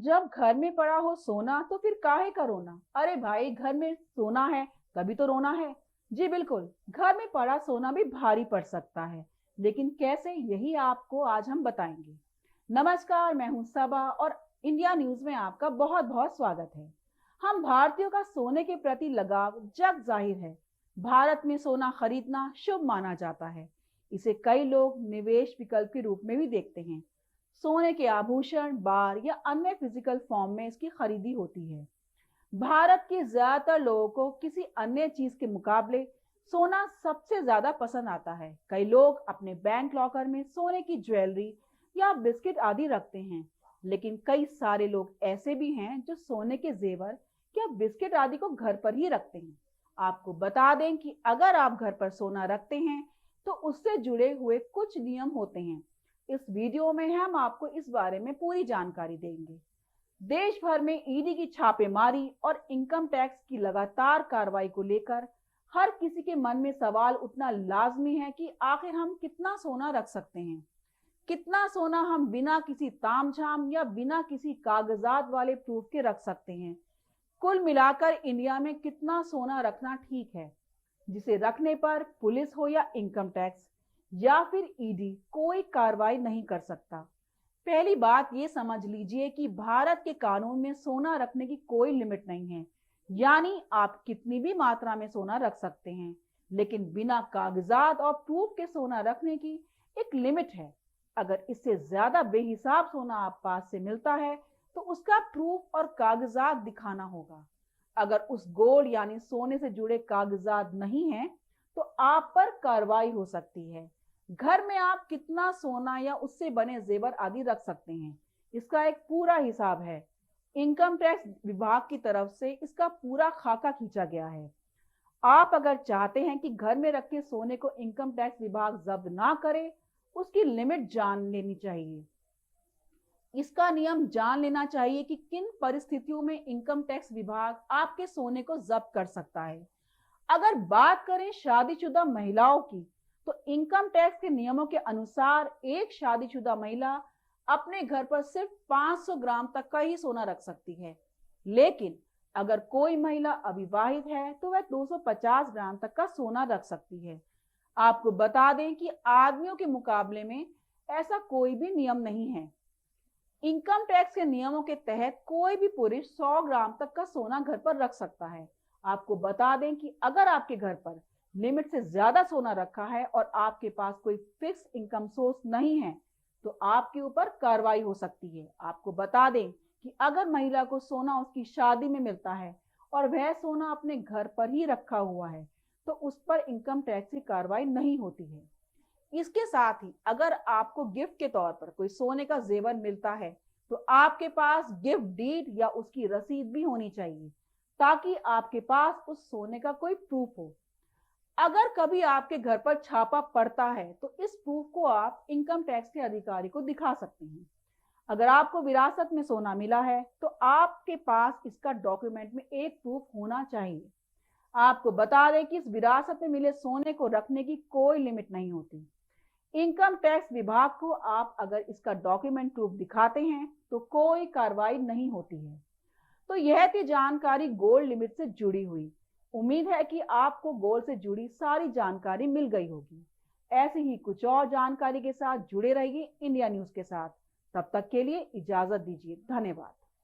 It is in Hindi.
जब घर में पड़ा हो सोना तो फिर काहे का रोना। अरे भाई, घर में सोना है तभी तो रोना है। जी बिल्कुल, घर में पड़ा सोना भी भारी पड़ सकता है, लेकिन कैसे, यही आपको आज हम बताएंगे। नमस्कार, मैं हूं सबा और इंडिया न्यूज में आपका बहुत बहुत स्वागत है। हम भारतीयों का सोने के प्रति लगाव जग जाहिर है। भारत में सोना खरीदना शुभ माना जाता है। इसे कई लोग निवेश विकल्प के रूप में भी देखते हैं। सोने के आभूषण, बार या अन्य फिजिकल फॉर्म में इसकी खरीदी होती है। भारत के ज्यादातर लोगों को किसी अन्य चीज के मुकाबले सोना सबसे ज्यादा पसंद आता है। कई लोग अपने बैंक लॉकर में सोने की ज्वेलरी या बिस्किट आदि रखते हैं, लेकिन कई सारे लोग ऐसे भी हैं जो सोने के जेवर या बिस्किट आदि को घर पर ही रखते हैं। आपको बता दें कि अगर आप घर पर सोना रखते हैं तो उससे जुड़े हुए कुछ नियम होते हैं। इस वीडियो में हम आपको इस बारे में पूरी जानकारी देंगे। देश भर में ईडी की छापेमारी और इनकम टैक्स की लगातार कार्रवाई को लेकर हर किसी के मन में सवाल उठना लाजमी है कि आखिर हम कितना सोना रख सकते हैं। कितना सोना हम बिना किसी तामझाम या बिना किसी कागजात वाले प्रूफ के रख सकते हैं। कुल मिलाकर इंडिया में कितना सोना रखना ठीक है, जिसे रखने पर पुलिस हो या इनकम टैक्स या फिर ईडी कोई कार्रवाई नहीं कर सकता। पहली बात ये समझ लीजिए कि भारत के कानून में सोना रखने की कोई लिमिट नहीं है, यानी आप कितनी भी मात्रा में सोना रख सकते हैं, लेकिन बिना कागजात और प्रूफ के सोना रखने की एक लिमिट है। अगर इससे ज्यादा बेहिसाब सोना आप पास से मिलता है तो उसका प्रूफ और कागजात दिखाना होगा। अगर उस गोल्ड यानी सोने से जुड़े कागजात नहीं है तो आप पर कार्रवाई हो सकती है। घर में आप कितना सोना या उससे बने जेवर आदि रख सकते हैं, इसका एक पूरा हिसाब है। इनकम टैक्स विभाग की तरफ से इसका पूरा खाका खींचा गया है। आप अगर चाहते हैं कि घर में रखे सोने को इनकम टैक्स विभाग जब्त ना करे, उसकी लिमिट जान लेनी चाहिए। इसका नियम जान लेना चाहिए कि किन परिस्थितियों में इनकम टैक्स विभाग आपके सोने को जब्त कर सकता है। अगर बात करें शादीशुदा महिलाओं की, तो इनकम टैक्स के नियमों के अनुसार एक शादीशुदा महिला अपने घर पर सिर्फ 500 ग्राम तक का ही सोना रख सकती है, लेकिन अगर कोई महिला अविवाहित है तो वह 250 ग्राम तक का सोना रख सकती है। आपको बता दें कि आदमियों के मुकाबले में ऐसा कोई भी नियम नहीं है। इनकम टैक्स के नियमों के तहत कोई भी पुरुष 100 ग्राम तक का सोना घर पर रख सकता है। आपको बता दें कि अगर आपके घर पर लिमिट से ज्यादा सोना रखा है और आपके पास कोई फिक्स इनकम सोर्स नहीं है तो आपके ऊपर कार्रवाई हो सकती है। आपको बता दें कि अगर महिला को सोना उसकी शादी में मिलता है और वह सोना अपने घर पर ही रखा हुआ है तो उस पर इनकम टैक्स की कार्रवाई नहीं होती है। इसके साथ ही अगर आपको गिफ्ट के तौर पर कोई सोने का जेवर मिलता है तो आपके पास गिफ्ट डीड या उसकी रसीद भी होनी चाहिए, ताकि आपके पास उस सोने का कोई प्रूफ हो। अगर कभी आपके घर पर छापा पड़ता है तो इस प्रूफ को आप इनकम टैक्स के अधिकारी को दिखा सकते हैं। अगर आपको विरासत में सोना मिला है तो आपके पास इसका डॉक्यूमेंट में एक प्रूफ होना चाहिए। आपको बता दें कि इस विरासत में मिले सोने को रखने की कोई लिमिट नहीं होती। इनकम टैक्स विभाग को आप अगर इसका डॉक्यूमेंट प्रूफ दिखाते हैं तो कोई कार्रवाई नहीं होती है। तो यह थी जानकारी गोल्ड लिमिट से जुड़ी हुई। उम्मीद है कि आपको गोल्ड से जुड़ी सारी जानकारी मिल गई होगी। ऐसी ही कुछ और जानकारी के साथ जुड़े रहिए इंडिया न्यूज के साथ। तब तक के लिए इजाजत दीजिए। धन्यवाद।